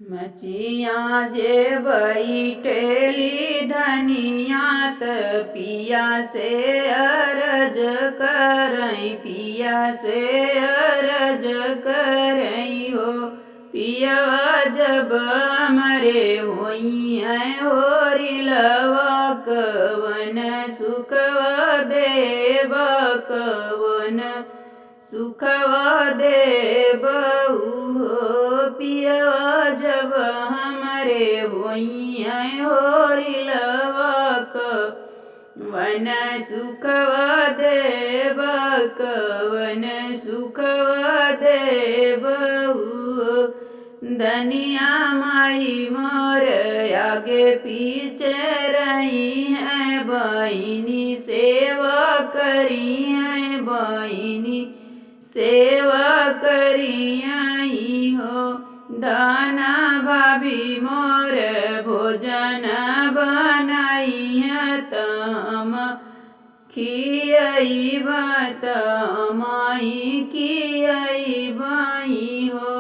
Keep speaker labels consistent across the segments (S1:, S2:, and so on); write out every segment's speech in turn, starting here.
S1: मचिया जे बैठेली धनियात पिया से अरज करई, पिया से अरज करई हो। पियवा जब मरे होई है होरिलवा कवन सुखवा देव, कवन सुखवा देबहु हो। पियवा जब हमरे होई है होरिलवा कवन सुखवा देब, कवन सुखवा देबहु हो। धनिया माई मोर आगे पीछे रही है बहिनी, सेवा करी है बहिनी, सेवा करी आई हो। दाना भाभी मोर भोजन बनाई है तम खियाई तमाई खियाई बाई हो।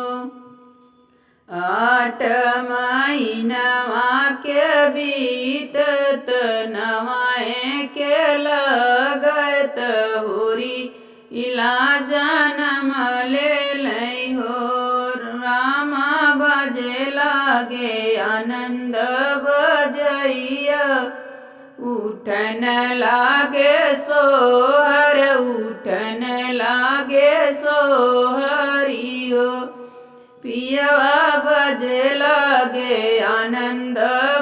S1: 8 महीनवा के बीतत नवाए के लगत होरी इला जनम ले लई हो। रामा बजे लागे आनंद बजैया, उठन लागे सोहर, उठन लागे सोहरी हो। पियवा बजे लागे आनंद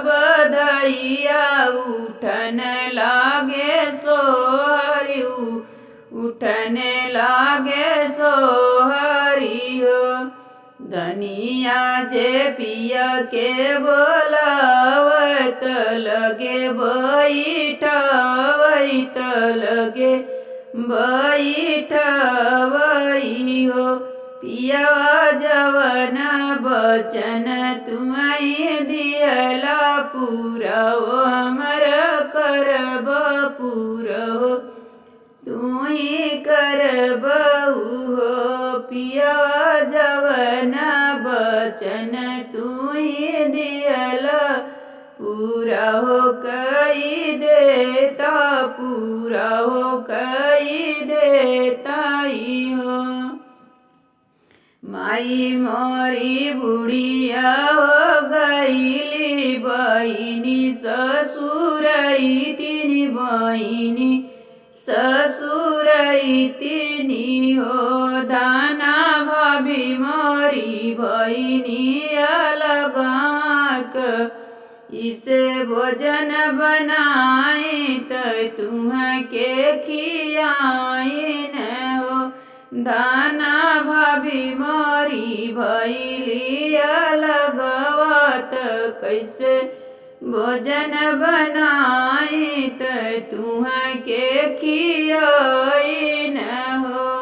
S1: बधैया, उठन लागे सोहरी, उठन लागे सोहरी हो। धनिया जे पिया के बोलावत लगे बैठवत लगे बैठवई हो। पियवा जवन बचन तुआई दियला पूरा हो, हमर करब पूरा हो तुही करबहु हो। पियवा जवन बचन तुही दियला पूरा हो कई देता, पूरा हो कई देताई हो। माई मोरी बुढ़िया हो गईली बहिनी, ससुरई तिनी बहिनी, ससुरई तिनी हो। दाना भाभी मोरी बहिनी अलगाक, इसे भोजन बनाए त तुह के खियाए न हो। दाना भाभी मोरी भैली अलगवात, कैसे भोजन बनाए त तुह के खियाए न हो।